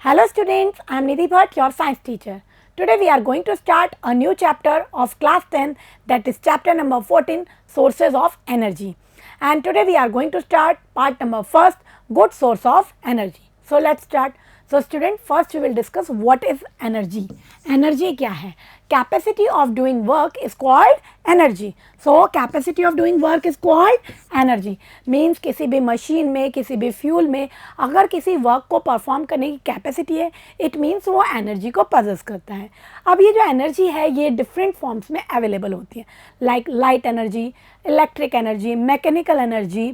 Hello students, I am Nidhi Bhatt, your science teacher. Today we are going to start a new chapter of class 10, that is chapter number 14, sources of energy. And today we are going to start part number first, good source of energy. So let's start. So student, first we will discuss what is energy. Energy क्या है? Capacity of doing work is called energy. So capacity of doing work is called energy. Means किसी भी machine में, किसी भी fuel में अगर किसी वर्क को परफॉर्म करने की कैपेसिटी है, इट मीन्स वो एनर्जी को पजेस करता है. अब ये जो एनर्जी है ये डिफरेंट फॉर्म्स में अवेलेबल होती है, like light energy, electric energy, mechanical energy,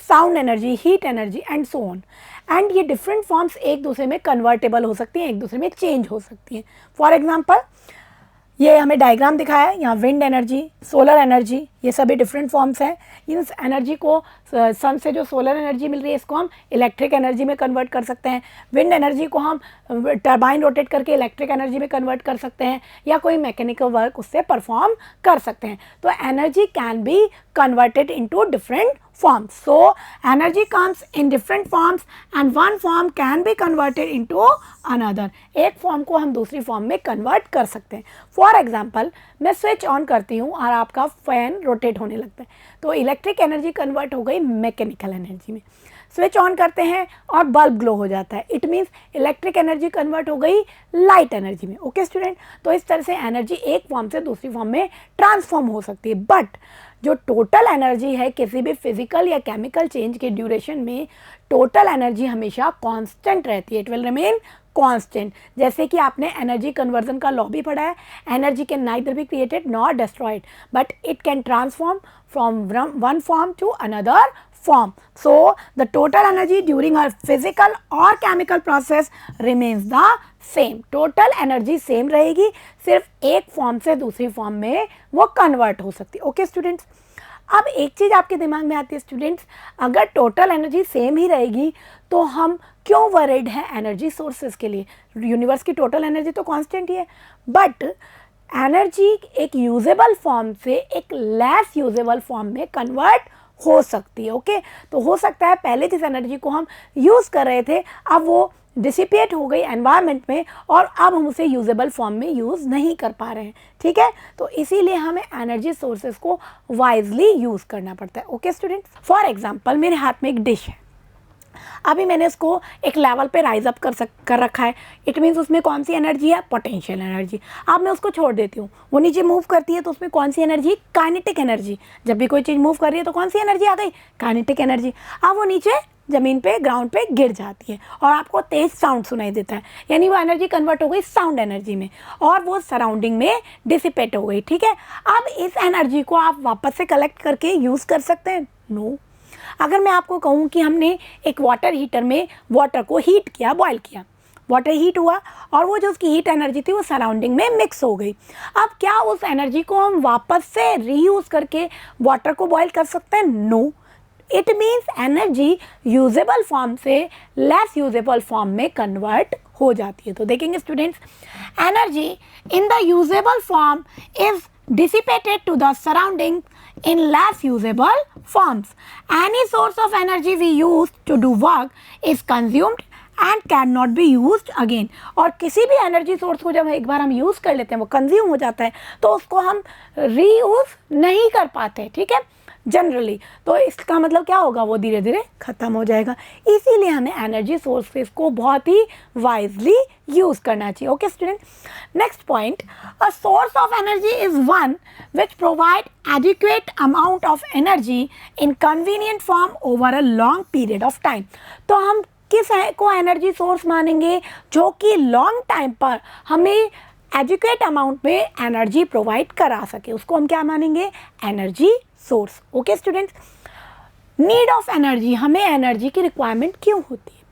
sound energy, heat energy and so on. And ये डिफरेंट फॉर्म्स एक दूसरे में कन्वर्टेबल हो सकती हैं, एक दूसरे में चेंज हो सकती हैं. फॉर एग्जांपल ये हमें डायग्राम दिखाया है, यहाँ विंड एनर्जी, सोलर एनर्जी, ये सभी डिफरेंट फॉर्म्स हैं. इस एनर्जी को सन से जो सोलर एनर्जी मिल रही है इसको हम इलेक्ट्रिक एनर्जी में कन्वर्ट कर सकते हैं. विंड एनर्जी को हम टरबाइन रोटेट करके इलेक्ट्रिक एनर्जी में कन्वर्ट कर सकते हैं, या कोई मैकेनिकल वर्क उससे परफॉर्म कर सकते हैं. तो energy can be converted into different forms. So energy comes in different forms and one form can be converted into another. एक फॉर्म को हम दूसरी फॉर्म में कन्वर्ट कर सकते हैं. फॉर एग्जाम्पल मैं स्विच ऑन करती हूँ और आपका फैन रोटेट होने लगता है, तो इलेक्ट्रिक एनर्जी कन्वर्ट हो गई मैकेनिकल एनर्जी में. स्विच ऑन करते हैं और बल्ब ग्लो हो जाता है, it means electric energy convert हो गई लाइट एनर्जी में. ओके स्टूडेंट, तो इस तरह से एनर्जी एक फॉर्म से दूसरी फॉर्म में ट्रांसफॉर्म हो सकती है. बट जो टोटल एनर्जी है किसी भी फिजिकल या केमिकल चेंज के ड्यूरेशन में, टोटल एनर्जी हमेशा कांस्टेंट रहती है, इट विल रिमेन कांस्टेंट. जैसे कि आपने एनर्जी कन्वर्जन का लॉ भी पढ़ा है, energy can neither be created nor destroyed but it can transform from one form to another form. So the total energy during a physical or chemical process remains the same. Total energy same रहेगी, सिर्फ एक form से दूसरी form में वो convert हो सकती है. ओके स्टूडेंट्स, अब एक चीज़ आपके दिमाग में आती है स्टूडेंट्स, अगर टोटल एनर्जी सेम ही रहेगी तो हम क्यों वरीड हैं एनर्जी सोर्सेज के लिए? यूनिवर्स की टोटल एनर्जी तो कांस्टेंट ही है, बट एनर्जी एक यूजेबल फॉर्म से एक लेस यूजेबल फॉर्म में कन्वर्ट हो सकती है. ओके, तो हो सकता है पहले जिस एनर्जी को हम यूज़ कर रहे थे अब वो डिसिपेट हो गई एनवायरनमेंट में और अब हम उसे यूजेबल फॉर्म में यूज़ नहीं कर पा रहे हैं. ठीक है, तो इसीलिए हमें एनर्जी सोर्सेज को वाइजली यूज़ करना पड़ता है. ओके स्टूडेंट्स, फॉर एग्जांपल मेरे हाथ में एक डिश है, अभी मैंने इसको एक लेवल पे राइज अप कर रखा है, इट मीन्स उसमें कौन सी एनर्जी है? Potential energy. अब मैं उसको छोड़ देती हूँ, वो नीचे मूव करती है तो उसमें कौन सी एनर्जी? Kinetic energy. जब भी कोई चीज़ मूव कर रही है तो कौन सी एनर्जी आ गई? Kinetic energy. अब वो नीचे ज़मीन पे ग्राउंड पे गिर जाती है और आपको तेज साउंड सुनाई देता है, यानी वो एनर्जी कन्वर्ट हो गई साउंड एनर्जी में और वो सराउंडिंग में डिसिपेट हो गई. ठीक है, अब इस एनर्जी को आप वापस से कलेक्ट करके यूज़ कर सकते हैं? नो. अगर मैं आपको कहूँ कि हमने एक वाटर हीटर में वाटर को हीट किया, बॉयल किया, वाटर हीट हुआ और वो जो उसकी हीट एनर्जी थी वो सराउंडिंग में मिक्स हो गई. अब क्या उस एनर्जी को हम वापस से रीयूज़ करके वाटर को बॉयल कर सकते हैं? No. It means energy usable form से लेस यूजेबल फॉर्म में कन्वर्ट हो जाती है. तो देखेंगे students, energy in the usable form is dissipated to the surrounding in less usable forms. Any source of energy we use to do work is consumed and cannot be used again. और किसी भी energy source को जब एक बार हम use कर लेते हैं वो कंज्यूम हो जाता है तो उसको हम रीयूज़ नहीं कर पाते. ठीक है, जनरली. तो इसका मतलब क्या होगा? वो धीरे धीरे ख़त्म हो जाएगा. इसीलिए हमें एनर्जी सोर्सेज को बहुत ही वाइजली यूज़ करना चाहिए. Okay student, next point, a source of energy is one which provide adequate amount of energy in convenient form over a long period of time. तो हम किस को एनर्जी सोर्स मानेंगे? जो कि लॉन्ग टाइम पर हमें एडिक्वेट अमाउंट में एनर्जी प्रोवाइड करा सके, उसको हम क्या मानेंगे? Energy source. Okay students, need of energy, हमें एनर्जी की रिक्वायरमेंट क्यों होती है?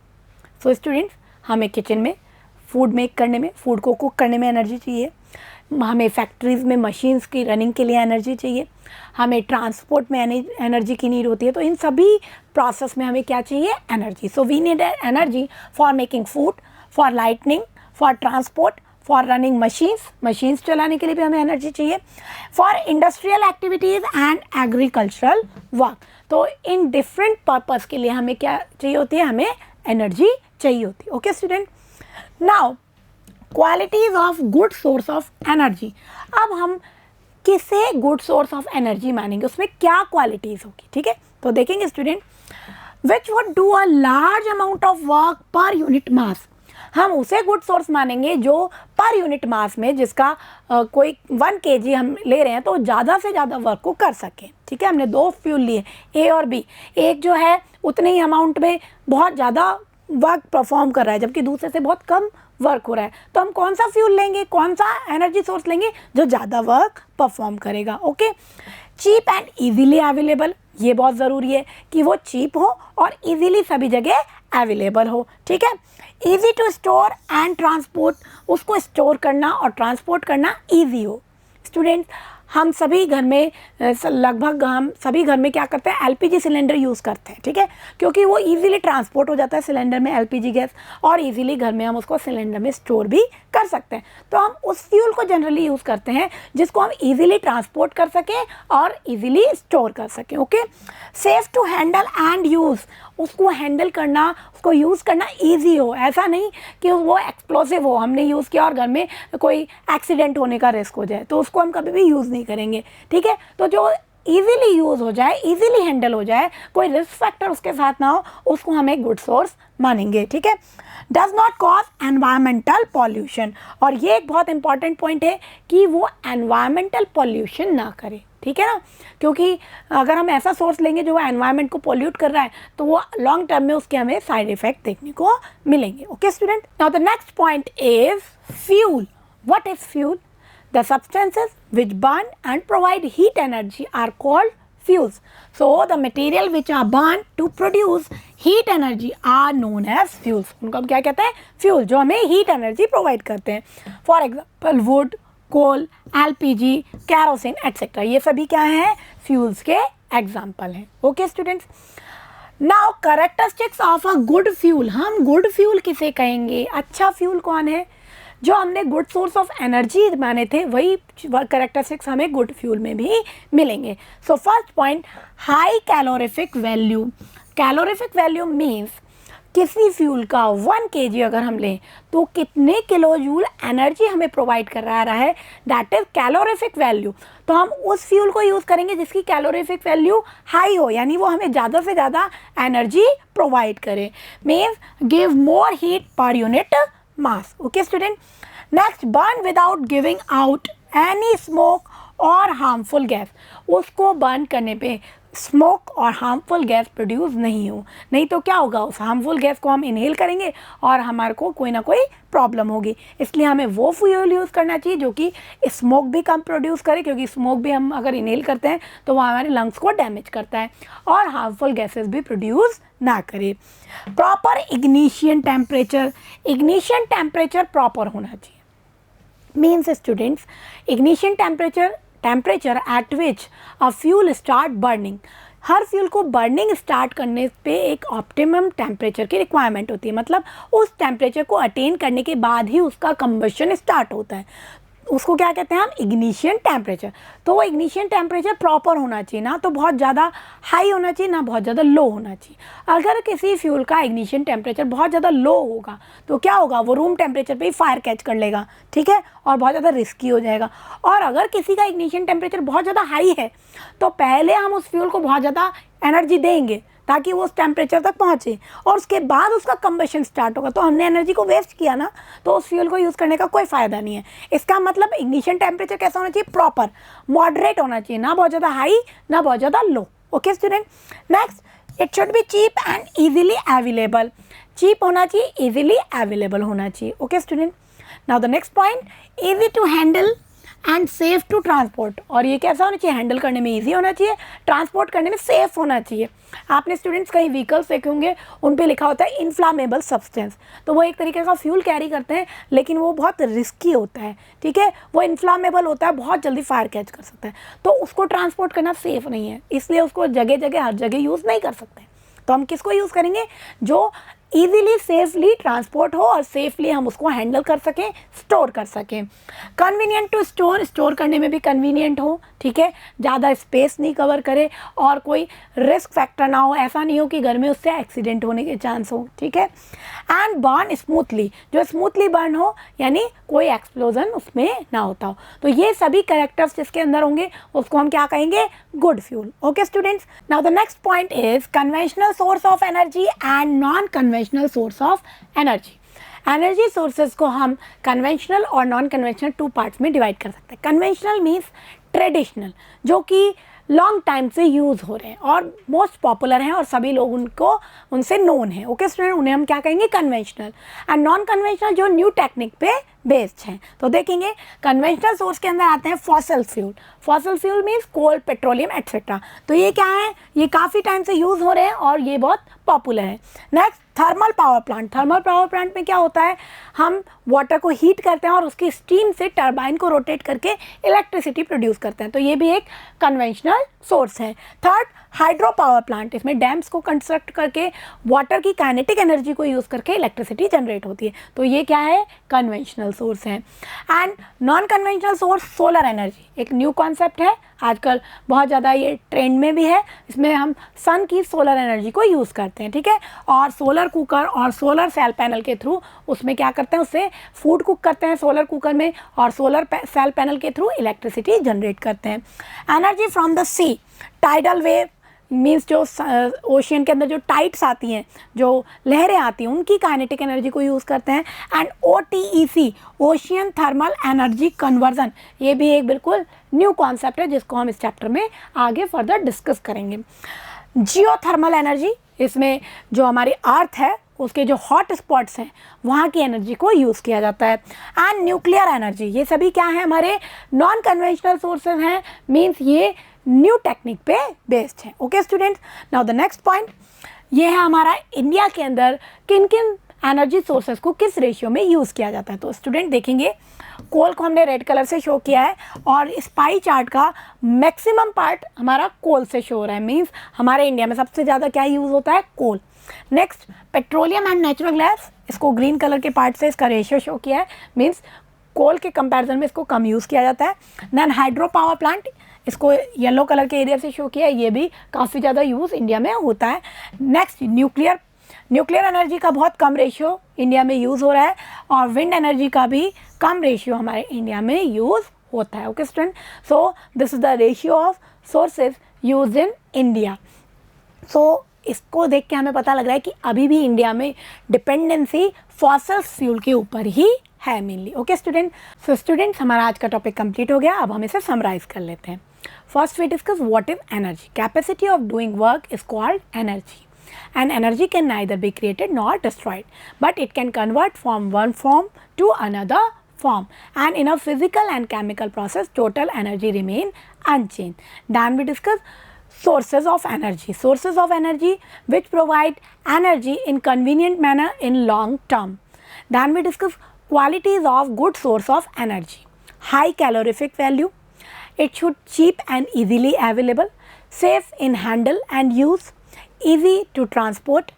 सो स्टूडेंट्स, हमें किचन में फूड मेक करने में, फूड को कुक करने में एनर्जी चाहिए, हमें फैक्ट्रीज़ में मशीन्स की रनिंग के लिए एनर्जी चाहिए, हमें ट्रांसपोर्ट में एनर्जी की नीड होती है. तो इन सभी प्रोसेस में हमें क्या चाहिए? Energy. So we need energy for making food, for lightning, for transport, for running machines चलाने के लिए भी हमें एनर्जी चाहिए, for industrial activities and agricultural work. तो इन डिफरेंट पर्पज़ के लिए हमें क्या चाहिए होती है? हमें एनर्जी चाहिए होती है. Okay student, now qualities of good source of energy. अब हम किसे गुड सोर्स ऑफ एनर्जी मानेंगे, उसमें क्या क्वालिटीज होगी, ठीक है। तो देखेंगे student, which would do a large amount of work per unit mass. हम उसे गुड सोर्स मानेंगे जो पर यूनिट मास में, जिसका कोई 1 kg हम ले रहे हैं तो ज़्यादा से ज़्यादा वर्क को कर सके, ठीक है। हमने 2 फ्यूल लिए, ए और बी। एक जो है उतने ही अमाउंट में बहुत ज़्यादा वर्क परफॉर्म कर रहा है, जबकि दूसरे से बहुत कम वर्क हो रहा है। तो हम कौन सा फ्यूल लेंगे, कौन सा एनर्जी सोर्स लेंगे जो ज़्यादा वर्क परफॉर्म करेगा, okay. Cheap and easily available, ये बहुत ज़रूरी है कि वो चीप हो और ईजीली सभी जगह अवेलेबल हो, ठीक है। Easy to store and transport, उसको स्टोर करना और ट्रांसपोर्ट करना ईजी हो। स्टूडेंट्स, हम सभी घर में लगभग हम सभी घर में क्या करते हैं, एलपीजी सिलेंडर यूज़ करते हैं, ठीक है, क्योंकि वो इजीली ट्रांसपोर्ट हो जाता है सिलेंडर में एलपीजी गैस, और इजीली घर में हम उसको सिलेंडर में स्टोर भी कर सकते हैं। तो हम उस फ्यूल को जनरली यूज़ करते हैं जिसको हम इजीली ट्रांसपोर्ट कर सकें और इजीली स्टोर कर सकें, okay. Safe to handle and use, उसको हैंडल करना, उसको यूज़ करना ईजी हो, ऐसा नहीं कि वो एक्सप्लोसिव हो, हमने यूज़ किया और घर में कोई एक्सीडेंट होने का रिस्क हो जाए, तो उसको हम कभी भी यूज़ नहीं करेंगे, ठीक है। तो जो ईजीली यूज़ हो जाए, ईजीली हैंडल हो जाए, कोई रिस्क फैक्टर उसके साथ ना हो, उसको हम एक गुड सोर्स मानेंगे, ठीक है। Does not cause environmental pollution, और ये एक बहुत इंपॉर्टेंट पॉइंट है कि वो एनवायरमेंटल पॉल्यूशन ना करे, ठीक है ना, क्योंकि अगर हम ऐसा सोर्स लेंगे जो एनवायरनमेंट को पोल्यूट कर रहा है तो वो लॉन्ग टर्म में उसके हमें साइड इफेक्ट देखने को मिलेंगे, okay student. Now the next point is fuel. What is fuel? The substances which burn and provide heat energy are called fuels. So the material which are burned to produce heat energy are known as fuels. उनको हम क्या कहते हैं? Fuel, जो हमें heat energy provide करते हैं। For example wood, coal, LPG, kerosene etcetera, ये सभी क्या हैं? फ्यूल्स के एग्जाम्पल हैं, okay students. Now characteristics of a good fuel. हम गुड फ्यूल किसे कहेंगे? अच्छा फ्यूल कौन है? जो हमने गुड सोर्स ऑफ एनर्जी माने थे वही कैरेक्टरिस्टिक्स हमें गुड फ्यूल में भी मिलेंगे। So first point, high calorific value. Calorific value means किसी फ्यूल का 1 kg अगर हम लें तो कितने किलो जूल एनर्जी हमें प्रोवाइड कर रहा है, दैट इज कैलोरीफिक वैल्यू। तो हम उस फ्यूल को यूज़ करेंगे जिसकी कैलोरीफिक वैल्यू हाई हो, यानी वो हमें ज़्यादा से ज़्यादा एनर्जी प्रोवाइड करे, means give more heat per unit mass, okay student. Next, burn without giving out any smoke और हार्मफुल गैस। उसको बर्न करने पे स्मोक और हार्मफुल गैस प्रोड्यूस नहीं हो, नहीं तो क्या होगा, उस हार्मफुल गैस को हम इनहेल करेंगे और हमारे को कोई ना कोई प्रॉब्लम होगी। इसलिए हमें वो फ्यूल यूज़ करना चाहिए जो कि स्मोक भी कम प्रोड्यूस करे, क्योंकि स्मोक भी हम अगर इनहेल करते हैं तो वो हमारे लंग्स को डैमेज करता है, और हार्मफुल गैसेस भी प्रोड्यूस ना करे। Proper ignition temperature. Ignition temperature proper होना चाहिए, means students ignition temperature at which a fuel start burning. Her fuel को बर्निंग स्टार्ट करने पे एक ऑप्टिमम टेम्परेचर की रिक्वायरमेंट होती है, मतलब उस टेम्परेचर को अटेन करने के बाद ही उसका कंबशन स्टार्ट होता है, उसको क्या कहते हैं हम? Ignition temperature. तो वो इग्निशन टेम्परेचर प्रॉपर होना चाहिए, ना तो बहुत ज़्यादा हाई होना चाहिए ना बहुत ज़्यादा लो होना चाहिए। अगर किसी फ्यूल का इग्निशन टेम्परेचर बहुत ज़्यादा लो होगा तो क्या होगा, वो रूम टेम्परेचर पे ही फायर कैच कर लेगा, ठीक है, और बहुत ज़्यादा रिस्की हो जाएगा। और अगर किसी का इग्निशन टेम्परेचर बहुत ज़्यादा हाई है तो पहले हम उस फ्यूल को बहुत ज़्यादा एनर्जी देंगे ताकि वो उस टेम्परेचर तक पहुँचे, और उसके बाद उसका कंबशन स्टार्ट होगा, तो हमने एनर्जी को वेस्ट किया ना, तो उस फ्यूल को यूज़ करने का कोई फ़ायदा नहीं है। इसका मतलब इग्निशन टेम्परेचर कैसा होना चाहिए? प्रॉपर, मॉडरेट होना चाहिए, ना बहुत ज़्यादा हाई ना बहुत ज़्यादा low, okay student. Next, it should be cheap and easily available. Cheap होना चाहिए, ईजिली अवेलेबल होना चाहिए, okay student. Now the next point, easy to handle and safe to transport. और ये कैसा होना चाहिए? हैंडल करने में ईजी होना चाहिए, ट्रांसपोर्ट करने में सेफ होना चाहिए। आपने स्टूडेंट्स कहीं व्हीकल्स देखे होंगे, उन पे लिखा होता है इन्फ्लामेबल सब्सटेंस, तो वो एक तरीके का फ्यूल कैरी करते हैं लेकिन वो बहुत रिस्की होता है, ठीक है, वो इन्फ्लामेबल होता है, बहुत जल्दी फायर कैच कर सकता है, तो उसको ट्रांसपोर्ट करना सेफ नहीं है, इसलिए उसको जगह जगह हर जगह यूज़ नहीं कर सकते। तो हम किसको यूज़ करेंगे? जो ईजिली सेफली ट्रांसपोर्ट हो और सेफली हम उसको हैंडल कर सकें, स्टोर कर सकें। कन्वीनियंट टू स्टोर, स्टोर करने में भी कन्वीनियंट हो, ठीक है, ज़्यादा स्पेस नहीं कवर करे और कोई रिस्क फैक्टर ना हो, ऐसा नहीं हो कि घर में उससे एक्सीडेंट होने के चांस हो, ठीक है। एंड बर्न स्मूथली, जो स्मूथली बर्न हो यानी कोई एक्सप्लोजन उसमें ना होता हो। तो ये सभी कैरेक्टर्स जिसके अंदर होंगे उसको हम क्या कहेंगे, good fuel. Okay students, now the next point is conventional source of energy and non conventional source of energy. Energy sources को हम कन्वेंशनल और नॉन कन्वेंशनल 2 पार्ट्स में डिवाइड कर सकते हैं। कन्वेंशनल मीन्स ट्रेडिशनल, जो कि लॉन्ग टाइम से यूज़ हो रहे हैं और मोस्ट पॉपुलर हैं और सभी लोग उनसे नोन है। ओके स्टूडेंट, उन्हें हम क्या कहेंगे, कन्वेंशनल। एंड नॉन कन्वेंशनल जो न्यू टेक्निक पे बेस्ड हैं। तो देखेंगे कन्वेंशनल सोर्स के अंदर आते हैं fossil fuel. Fossil fuel means coal, petroleum etcetera. तो ये क्या है, ये काफ़ी टाइम से यूज़ हो रहे हैं और ये बहुत पॉपुलर है। Next, thermal power plant. Thermal power plant में क्या होता है, हम वाटर को हीट करते हैं और उसकी स्टीम से टरबाइन को रोटेट करके इलेक्ट्रिसिटी प्रोड्यूस करते हैं। तो ये भी एक कन्वेंशनल सोर्स है। Third, hydro power plant. इसमें डैम्स को कंस्ट्रक्ट करके वाटर की काइनेटिक एनर्जी को यूज़ करके इलेक्ट्रिसिटी जनरेट होती है। तो ये क्या है, कन्वेंशनल सोर्स है। And non conventional source, solar energy. एक न्यू कॉन्सेप्ट है, आजकल बहुत ज़्यादा ये ट्रेंड में भी है। इसमें हम सन की सोलर एनर्जी को यूज़ करते हैं, ठीक है, और सोलर कुकर और सोलर सेल पैनल के थ्रू उसमें क्या करते हैं, उससे फूड कुक करते हैं सोलर कुकर में और सोलर सेल पैनल के थ्रू इलेक्ट्रिसिटी जनरेट करते हैं। Energy from the sea, tidal wave means जो ओशियन के अंदर जो टाइड्स आती हैं, जो लहरें आती हैं, उनकी काइनेटिक एनर्जी को यूज़ करते हैं। And OTEC, ocean thermal energy conversion, ये भी एक बिल्कुल न्यू कॉन्सेप्ट है जिसको हम इस चैप्टर में आगे फर्दर डिस्कस करेंगे। जियोथर्मल एनर्जी, इसमें जो हमारी अर्थ है उसके जो हॉट स्पॉट्स हैं वहाँ की एनर्जी को यूज़ किया जाता है। एंड न्यूक्लियर एनर्जी, ये सभी क्या है, हमारे नॉन कन्वेंशनल सोर्सेज हैं, मीन्स ये न्यू टेक्निक पे बेस्ड है। Okay students, now the next point, ये है हमारा इंडिया के अंदर किन किन एनर्जी सोर्सेज को किस रेशियो में यूज़ किया जाता है। तो स्टूडेंट देखेंगे, कोल को हमने रेड कलर से शो किया है और इस पाई चार्ट का मैक्सिमम पार्ट हमारा कोल से शो हो रहा है, मीन्स हमारे इंडिया में सबसे ज़्यादा क्या यूज़ होता है, coal. Next, petroleum and natural gas, इसको ग्रीन कलर के पार्ट से इसका रेशियो शो किया है, मीन्स कोल के कंपैरिजन में इसको कम यूज़ किया जाता है। देन हाइड्रो पावर प्लांट, इसको येलो कलर के एरिया से शो किया है, ये भी काफ़ी ज़्यादा यूज़ इंडिया में होता है। नेक्स्ट, न्यूक्लियर एनर्जी का बहुत कम रेशियो इंडिया में यूज़ हो रहा है और विंड एनर्जी का भी कम रेशियो हमारे इंडिया में यूज़ होता है। Okay student, so this is the ratio of sources use in India. सो इसको देख के हमें पता लग रहा है कि अभी भी इंडिया में डिपेंडेंसी फॉसिल फ्यूल के ऊपर ही है mainly. Okay student, so students हमारा आज का टॉपिक कंप्लीट हो गया। अब हम इसे समराइज कर लेते हैं। First we discuss what is energy. Capacity of doing work is called energy and energy can neither be created nor destroyed, but it can convert from one form to another form, and in a physical and chemical process total energy remain unchanged. Then we discuss sources of energy. Sources of energy which provide energy in convenient manner in long term. Then we discuss qualities of good source of energy. High calorific value, it should cheap and easily available, safe in handle and use, easy to transport.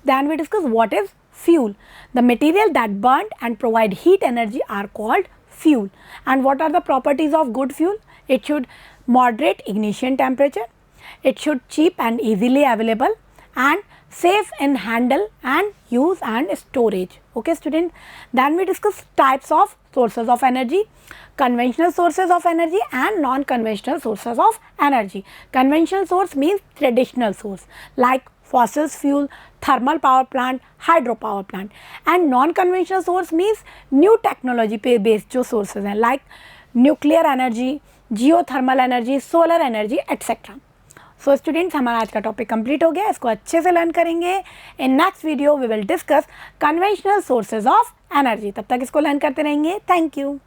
Then we discuss what is fuel. The material that burn and provide heat energy are called fuel. And what are the properties of good fuel? It should moderate ignition temperature, it should cheap and easily available, and safe in handle and use and storage. Okay student, then we discuss types of sources of energy, conventional sources of energy and non-conventional sources of energy. Conventional source means traditional source like fossil fuel, thermal power plant, hydro power plant, and non-conventional source means new technology पे based जो sources हैं like nuclear energy, geothermal energy, solar energy etc. So students हमारा आज का topic complete हो गया, इसको अच्छे से लर्न करेंगे। In next video we will discuss conventional sources of energy. तब तक इसको लर्न करते रहेंगे। Thank you.